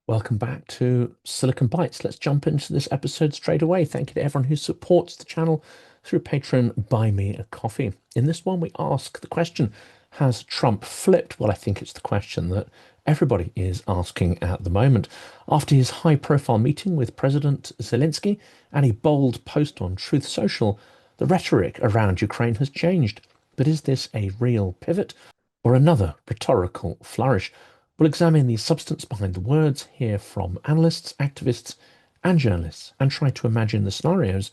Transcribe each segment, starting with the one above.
Welcome back to Silicon Bytes. Let's jump into this episode straight away. Thank you to everyone who supports the channel through Patreon. Buy me a coffee. In this one, we ask the question, has Trump flipped? Well, I think it's the question that everybody is asking at the moment. After his high-profile meeting with President Zelenskyy and a bold post on Truth Social, the rhetoric around Ukraine has changed. But is this a real pivot or another rhetorical flourish? We'll examine the substance behind the words, hear from analysts, activists, and journalists, and try to imagine the scenarios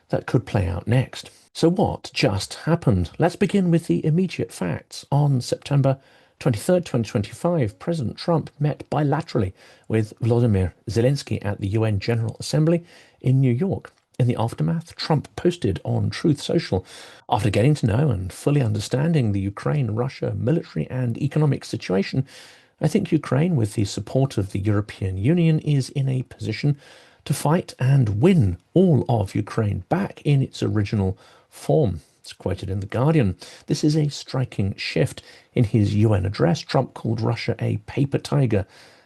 that could play out next. So, what just happened? Let's begin with the immediate facts. On September 23rd, 2025, President Trump met bilaterally with Volodymyr Zelenskyy at the UN General Assembly in New York. In the aftermath, Trump posted on Truth Social, after getting to know and fully understanding the Ukraine-Russia military and economic situation, I think Ukraine, with the support of the European Union, is in a position to fight and win all of Ukraine back in its original form. It's quoted in The Guardian. This is a striking shift. In his UN address, Trump called Russia a paper tiger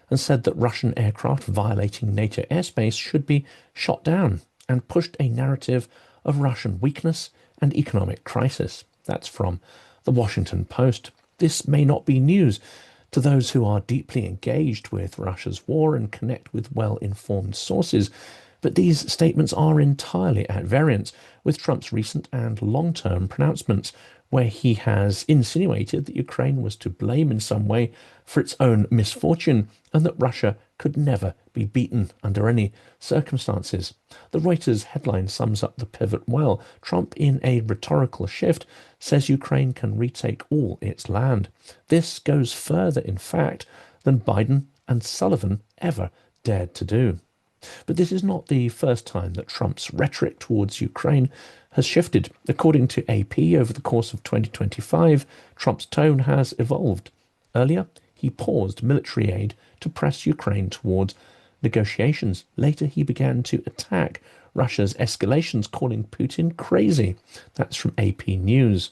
and said that Russian aircraft violating NATO airspace should be shot down, and pushed a narrative of Russian weakness and economic crisis. That's from The Washington Post. This may not be news to those who are deeply engaged with Russia's war and connect with well-informed sources, but these statements are entirely at variance with Trump's recent and long-term pronouncements, where he has insinuated that Ukraine was to blame in some way for its own misfortune and that Russia could never be beaten under any circumstances. The Reuters headline sums up the pivot well. Trump, in a rhetorical shift, says Ukraine can retake all its land. This goes further, in fact, than Biden and Sullivan ever dared to do. But this is not the first time that Trump's rhetoric towards Ukraine has shifted. According to AP, over the course of 2025, Trump's tone has evolved. Earlier, he paused military aid to press Ukraine towards negotiations. Later, he began to attack Russia's escalations, calling Putin crazy. That's from AP News.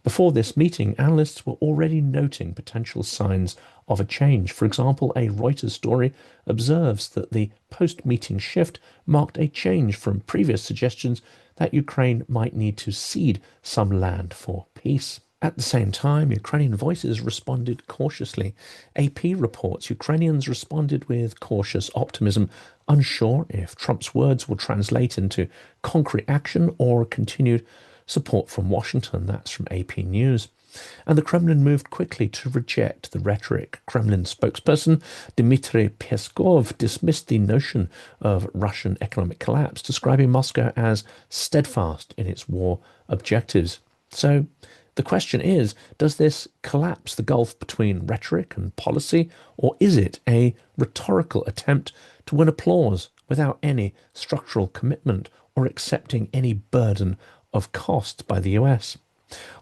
Before this meeting, analysts were already noting potential signs of a change. For example, a Reuters story observes that the post-meeting shift marked a change from previous suggestions that Ukraine might need to cede some land for peace. At the same time, Ukrainian voices responded cautiously. AP reports Ukrainians responded with cautious optimism, unsure if Trump's words will translate into concrete action or continued support from Washington. That's from AP News. And the Kremlin moved quickly to reject the rhetoric. Kremlin spokesperson Dmitry Peskov dismissed the notion of Russian economic collapse, describing Moscow as steadfast in its war objectives. So the question is, does this collapse the gulf between rhetoric and policy, or is it a rhetorical attempt to win applause without any structural commitment or accepting any burden of cost by the US?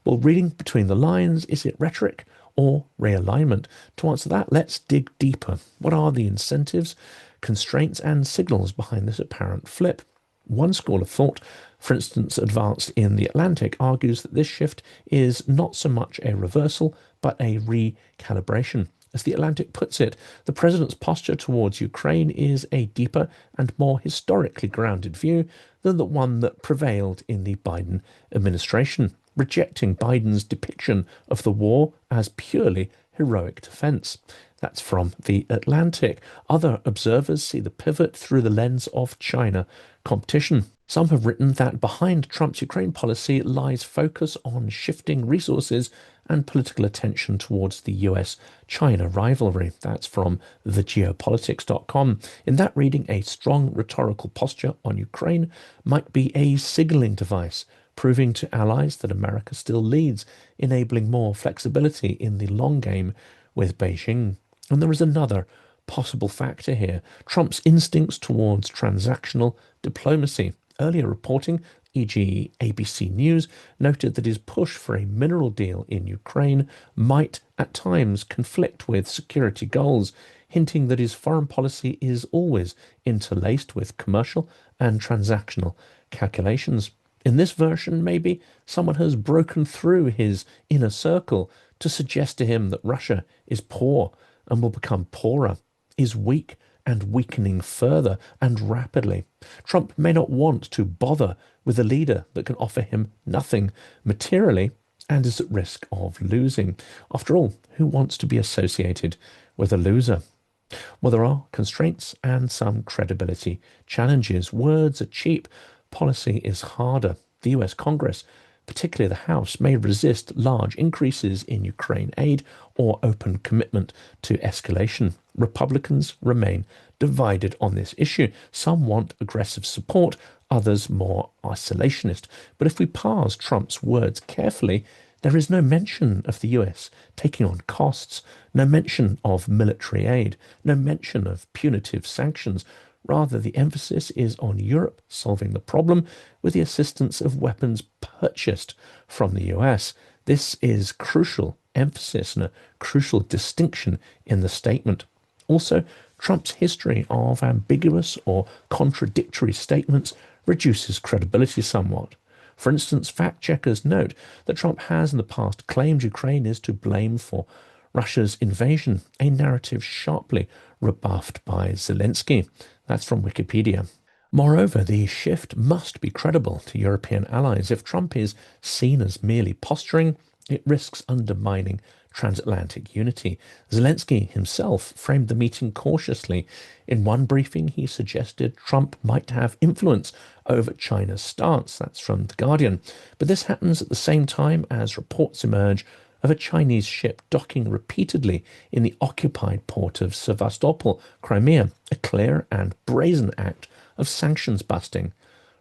Well, reading between the lines, is it rhetoric or realignment? To answer that, let's dig deeper. What are the incentives, constraints, and signals behind this apparent flip? One school of thought, for instance, advanced in The Atlantic, argues that this shift is not so much a reversal, but a recalibration. As The Atlantic puts it, the president's posture towards Ukraine is a deeper and more historically grounded view than the one that prevailed in the Biden administration, rejecting Biden's depiction of the war as purely heroic defense. That's from The Atlantic. Other observers see the pivot through the lens of China competition. Some have written that behind Trump's Ukraine policy lies focus on shifting resources and political attention towards the US-China rivalry. That's from thegeopolitics.com. In that reading, a strong rhetorical posture on Ukraine might be a signaling device, proving to allies that America still leads, enabling more flexibility in the long game with Beijing. And there is another possible factor here, Trump's instincts towards transactional diplomacy. Earlier reporting, e.g. ABC News, noted that his push for a mineral deal in Ukraine might at times conflict with security goals, hinting that his foreign policy is always interlaced with commercial and transactional calculations. In this version, maybe someone has broken through his inner circle to suggest to him that Russia is poor and will become poorer. is weak and weakening further and rapidly. Trump may not want to bother with a leader that can offer him nothing materially and is at risk of losing. After all, who wants to be associated with a loser? Well, there are constraints and some credibility challenges. Words are cheap, policy is harder. The US Congress, particularly the House, may resist large increases in Ukraine aid or open commitment to escalation. Republicans remain divided on this issue. Some want aggressive support, others more isolationist. But if we parse Trump's words carefully, there is no mention of the US taking on costs, no mention of military aid, no mention of punitive sanctions. Rather, the emphasis is on Europe solving the problem with the assistance of weapons purchased from the US. This is crucial emphasis and a crucial distinction in the statement. Also, Trump's history of ambiguous or contradictory statements reduces credibility somewhat. For instance, fact checkers note that Trump has in the past claimed Ukraine is to blame for Russia's invasion, a narrative sharply rebuffed by Zelenskyy. That's from Wikipedia. Moreover, the shift must be credible to European allies. If Trump is seen as merely posturing, it risks undermining transatlantic unity. Zelenskyy himself framed the meeting cautiously. In one briefing, he suggested Trump might have influence over China's stance. That's from The Guardian. But this happens at the same time as reports emerge of a Chinese ship docking repeatedly in the occupied port of Sevastopol, Crimea, a clear and brazen act of sanctions busting.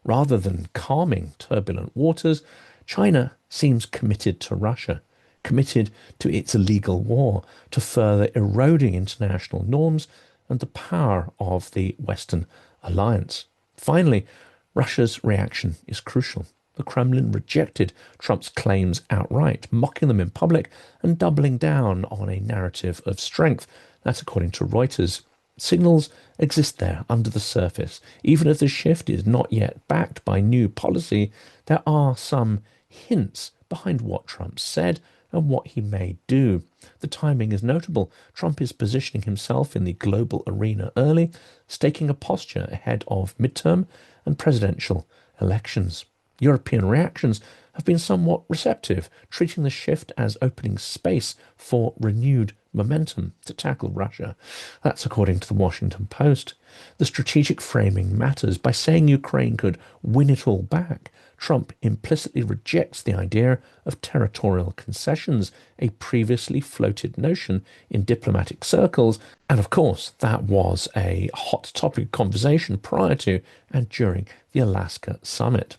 Rather than calming turbulent waters, China seems committed to Russia, committed to its illegal war, to further eroding international norms and the power of the Western alliance. Finally, Russia's reaction is crucial. The Kremlin rejected Trump's claims outright, mocking them in public and doubling down on a narrative of strength. That's according to Reuters. Signals exist there under the surface. Even if the shift is not yet backed by new policy, there are some hints behind what Trump said and what he may do. The timing is notable. Trump is positioning himself in the global arena early, staking a posture ahead of midterm and presidential elections. European reactions have been somewhat receptive, treating the shift as opening space for renewed momentum to tackle Russia. That's according to the Washington Post. The strategic framing matters. By saying Ukraine could win it all back, Trump implicitly rejects the idea of territorial concessions, a previously floated notion in diplomatic circles. And of course, that was a hot topic conversation prior to and during the Alaska summit.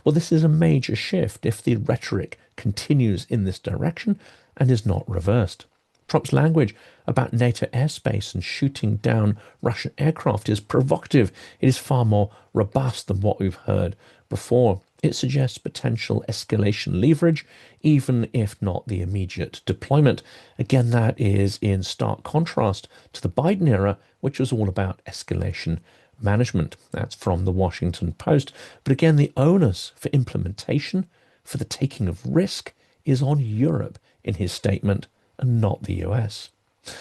Well, this is a major shift if the rhetoric continues in this direction and is not reversed. Trump's language about NATO airspace and shooting down Russian aircraft is provocative. It is far more robust than what we've heard before. It suggests potential escalation leverage, even if not the immediate deployment. Again, that is in stark contrast to the Biden era, which was all about escalation management. That's from the Washington Post. But again, the onus for implementation, for the taking of risk, is on Europe in his statement and not the US.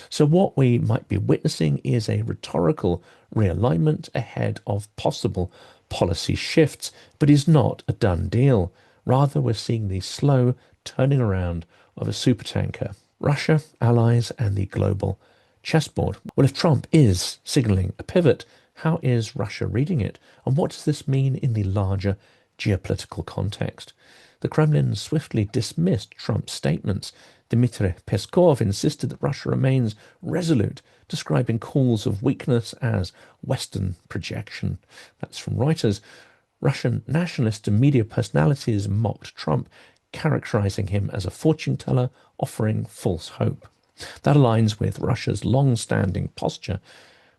So what we might be witnessing is a rhetorical realignment ahead of possible policy shifts, but is not a done deal. Rather, we're seeing the slow turning around of a supertanker. Russia, allies, and the global chessboard. Well, if Trump is signaling a pivot, how is Russia reading it? And what does this mean in the larger geopolitical context? The Kremlin swiftly dismissed Trump's statements. Dmitry Peskov insisted that Russia remains resolute, describing calls of weakness as Western projection. That's from Reuters. Russian nationalist and media personalities mocked Trump, characterizing him as a fortune teller offering false hope. That aligns with Russia's long-standing posture,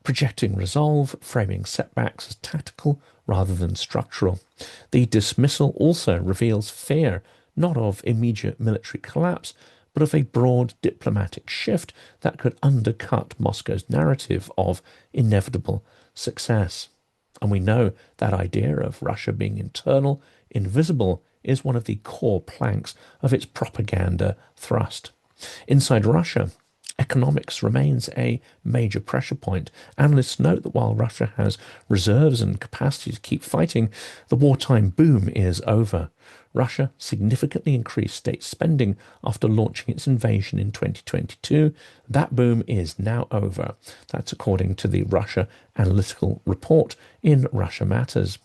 projecting resolve, framing setbacks as tactical rather than structural. The dismissal also reveals fear, not of immediate military collapse, but of a broad diplomatic shift that could undercut Moscow's narrative of inevitable success. And we know that idea of Russia being internal, invisible, is one of the core planks of its propaganda thrust. Inside Russia, Economics remains a major pressure point. Analysts note that while Russia has reserves and capacity to keep fighting, the wartime boom is over. Russia significantly increased state spending after launching its invasion in 2022. That boom is now over. That's according to the Russia Analytical Report in Russia Matters.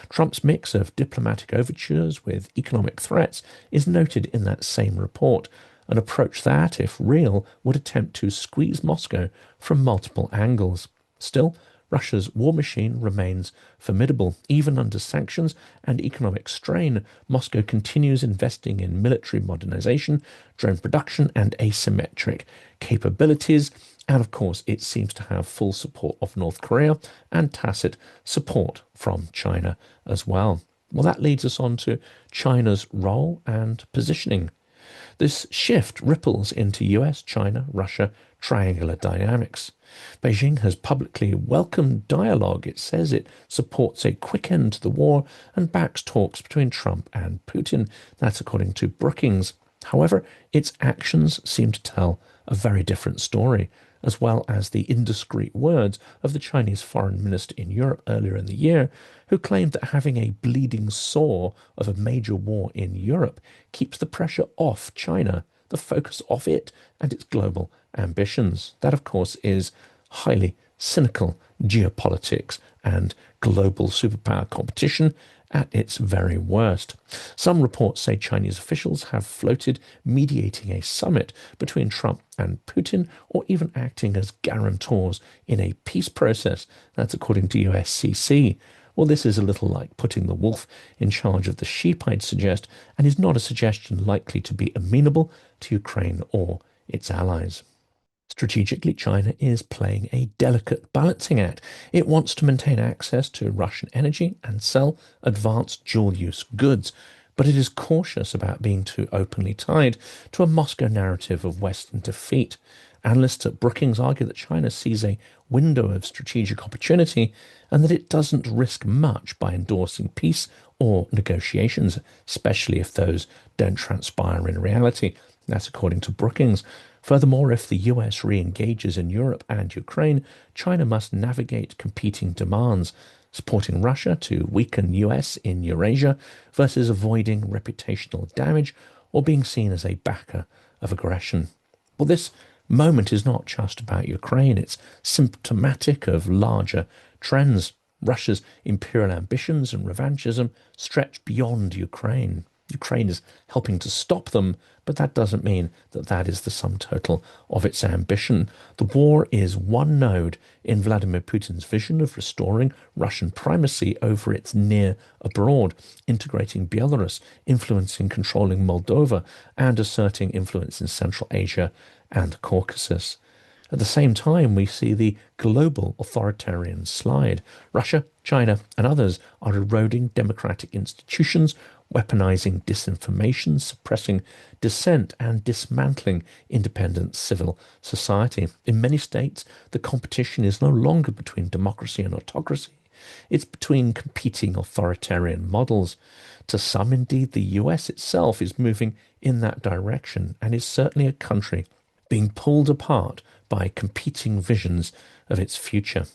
Trump's mix of diplomatic overtures with economic threats is noted in that same report, an approach that, if real, would attempt to squeeze Moscow from multiple angles. Still, Russia's war machine remains formidable. Even under sanctions and economic strain, Moscow continues investing in military modernization, drone production, and asymmetric capabilities. And of course, it seems to have full support of North Korea and tacit support from China as well. Well, that leads us on to China's role and positioning. This shift ripples into US, China, Russia triangular dynamics. Beijing has publicly welcomed dialogue. It says it supports a quick end to the war and backs talks between Trump and Putin. That's according to Brookings. However, its actions seem to tell a very different story, as well as the indiscreet words of the Chinese foreign minister in Europe earlier in the year, who claimed that having a bleeding sore of a major war in Europe keeps the pressure off China, the focus off it and its global ambitions. That, of course, is highly cynical geopolitics and global superpower competition at its very worst. Some reports say Chinese officials have floated mediating a summit between Trump and Putin, or even acting as guarantors in a peace process. That's according to USCC. Well, this is a little like putting the wolf in charge of the sheep, I'd suggest, and is not a suggestion likely to be amenable to Ukraine or its allies. Strategically, China is playing a delicate balancing act. It wants to maintain access to Russian energy and sell advanced dual-use goods, but it is cautious about being too openly tied to a Moscow narrative of Western defeat. Analysts at Brookings argue that China sees a window of strategic opportunity and that it doesn't risk much by endorsing peace or negotiations, especially if those don't transpire in reality. That's according to Brookings. Furthermore, if the US re-engages in Europe and Ukraine, China must navigate competing demands, supporting Russia to weaken US in Eurasia versus avoiding reputational damage or being seen as a backer of aggression. Well, this moment is not just about Ukraine, it's symptomatic of larger trends. Russia's imperial ambitions and revanchism stretch beyond Ukraine. Ukraine is helping to stop them, but that doesn't mean that that is the sum total of its ambition. The war is one node in Vladimir Putin's vision of restoring Russian primacy over its near abroad, integrating Belarus, influencing, controlling Moldova, and asserting influence in Central Asia and the Caucasus. At the same time, we see the global authoritarian slide. Russia, China, and others are eroding democratic institutions, weaponizing disinformation, suppressing dissent, and dismantling independent civil society. In many states, the competition is no longer between democracy and autocracy. It's between competing authoritarian models. To some, indeed, the US itself is moving in that direction and is certainly a country being pulled apart by competing visions of its future.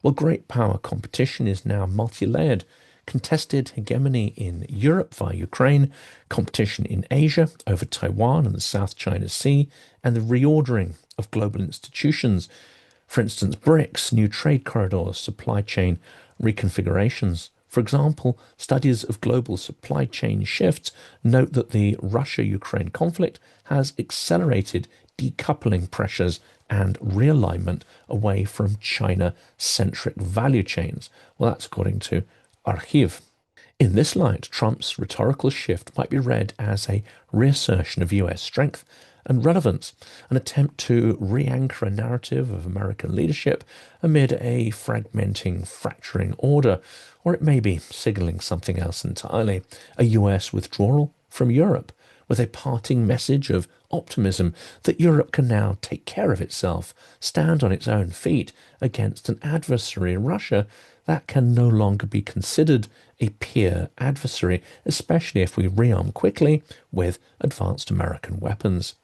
Well, great power competition is now multi-layered. Contested hegemony in Europe via Ukraine, competition in Asia over Taiwan and the South China Sea, and the reordering of global institutions. For instance, BRICS, new trade corridors, supply chain reconfigurations. For example, studies of global supply chain shifts note that the Russia-Ukraine conflict has accelerated decoupling pressures and realignment away from China-centric value chains. Well, that's according to Archiv. In this light, Trump's rhetorical shift might be read as a reassertion of US strength and relevance, an attempt to re-anchor a narrative of American leadership amid a fragmenting, fracturing order, or it may be signaling something else entirely, a US withdrawal from Europe, with a parting message of optimism that Europe can now take care of itself, stand on its own feet against an adversary, Russia, that can no longer be considered a peer adversary, especially if we rearm quickly with advanced American weapons.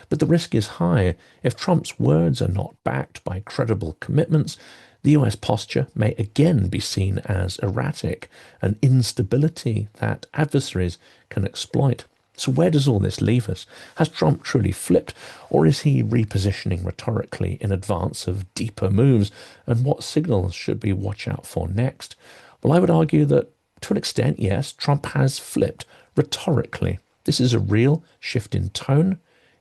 But the risk is high. If Trump's words are not backed by credible commitments, the US posture may again be seen as erratic, an instability that adversaries can exploit. So where does all this leave us? Has Trump truly flipped, or is he repositioning rhetorically in advance of deeper moves? And what signals should we watch out for next? Well, I would argue that to an extent, yes, Trump has flipped rhetorically. This is a real shift in tone,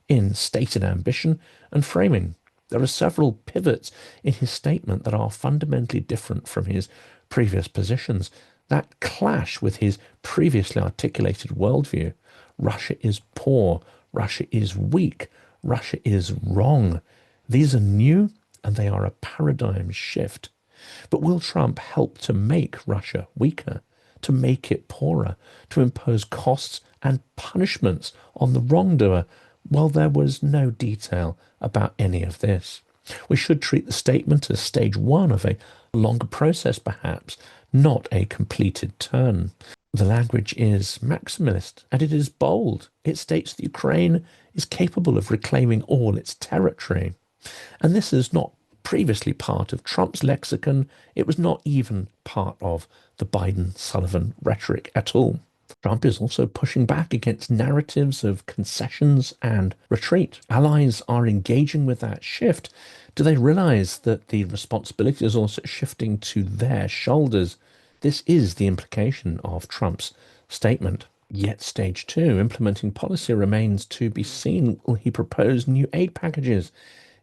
in stated ambition and framing. There are several pivots in his statement that are fundamentally different from his previous positions, that clash with his previously articulated worldview. Russia is poor, Russia is weak, Russia is wrong. These are new and they are a paradigm shift. But will Trump help to make Russia weaker, to make it poorer, to impose costs and punishments on the wrongdoer? Well, there was no detail about any of this. We should treat the statement as stage one of a longer process, perhaps, not a completed turn. The language is maximalist and it is bold. It states that Ukraine is capable of reclaiming all its territory. And this is not previously part of Trump's lexicon. It was not even part of the Biden-Sullivan rhetoric at all. Trump is also pushing back against narratives of concessions and retreat. Allies are engaging with that shift. Do they realize that the responsibility is also shifting to their shoulders? This is the implication of Trump's statement. Yet stage two, implementing policy, remains to be seen. Will he propose new aid packages,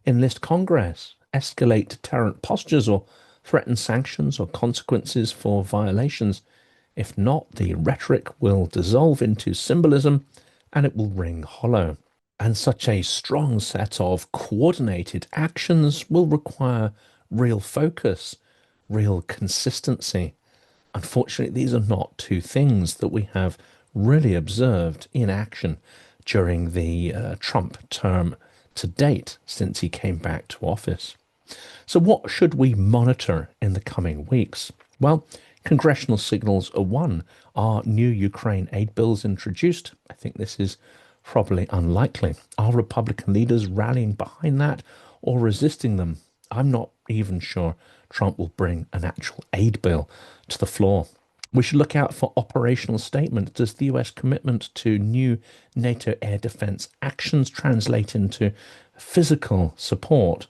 enlist Congress, escalate deterrent postures, or threaten sanctions or consequences for violations? If not, the rhetoric will dissolve into symbolism and it will ring hollow. And such a strong set of coordinated actions will require real focus, real consistency. Unfortunately, these are not two things that we have really observed in action during the Trump term to date since he came back to office. So what should we monitor in the coming weeks? Well, congressional signals are one. Are new Ukraine aid bills introduced? I think this is probably unlikely. Are Republican leaders rallying behind that or resisting them? I'm not even sure Trump will bring an actual aid bill to the floor. We should look out for operational statements. Does the US commitment to new NATO air defense actions translate into physical support?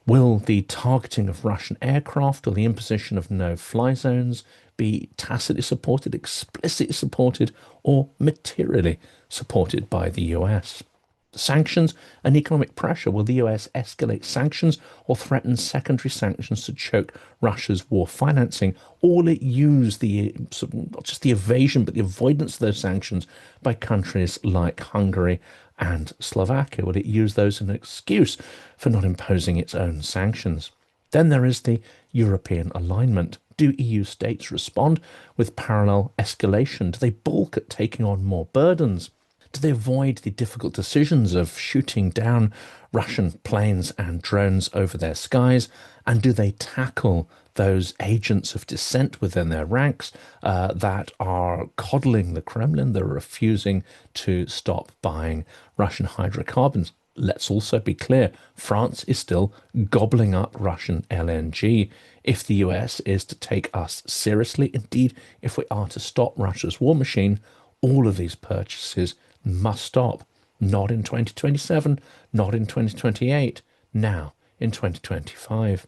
Will the targeting of Russian aircraft or the imposition of no-fly zones be tacitly supported, explicitly supported, or materially supported by the US? Sanctions and economic pressure. Will the US escalate sanctions or threaten secondary sanctions to choke Russia's war financing? Or will it use not just the evasion, but the avoidance of those sanctions by countries like Hungary and Slovakia? Will it use those as an excuse for not imposing its own sanctions? Then there is the European alignment. Do EU states respond with parallel escalation? Do they balk at taking on more burdens? Do they avoid the difficult decisions of shooting down Russian planes and drones over their skies? And do they tackle those agents of dissent within their ranks that are coddling the Kremlin, that are refusing to stop buying Russian hydrocarbons? Let's also be clear, France is still gobbling up Russian LNG. If the US is to take us seriously, indeed, if we are to stop Russia's war machine, all of these purchases must stop. Not in 2027, not in 2028, now in 2025.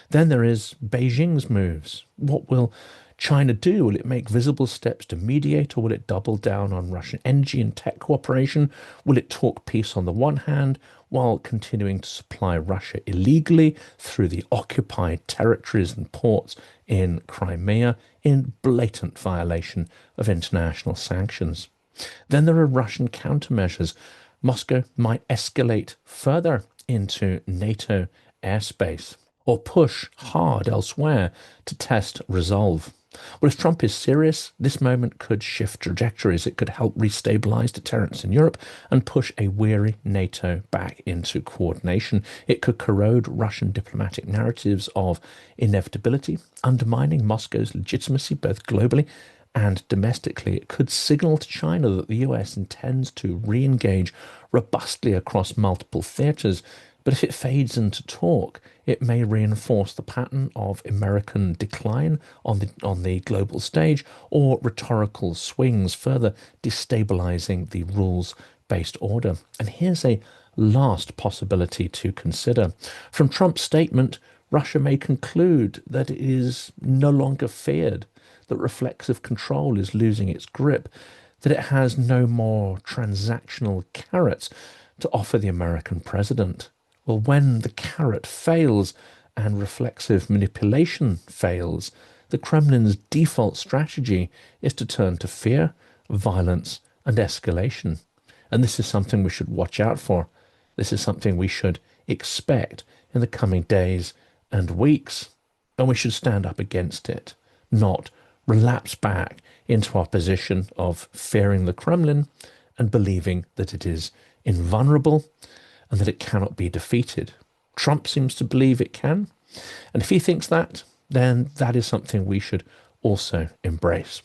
Then there is Beijing's moves. What will China do? Will it make visible steps to mediate, or will it double down on Russian energy and tech cooperation? Will it talk peace on the one hand while continuing to supply Russia illegally through the occupied territories and ports in Crimea in blatant violation of international sanctions? Then there are Russian countermeasures. Moscow might escalate further into NATO airspace or push hard elsewhere to test resolve. Well, if Trump is serious, this moment could shift trajectories. It could help restabilize deterrence in Europe and push a weary NATO back into coordination. It could corrode Russian diplomatic narratives of inevitability, undermining Moscow's legitimacy both globally And domestically, it could signal to China that the US intends to re-engage robustly across multiple theatres. But if it fades into talk, it may reinforce the pattern of American decline on the global stage or rhetorical swings, further destabilizing the rules-based order. And here's a last possibility to consider. From Trump's statement, Russia may conclude that it is no longer feared, that reflexive control is losing its grip, that it has no more transactional carrots to offer the American president. Well, when the carrot fails and reflexive manipulation fails, the Kremlin's default strategy is to turn to fear, violence, and escalation. And this is something we should watch out for. This is something we should expect in the coming days and weeks. And we should stand up against it, not relapse back into our position of fearing the Kremlin and believing that it is invulnerable and that it cannot be defeated. Trump seems to believe it can. And if he thinks that, then that is something we should also embrace.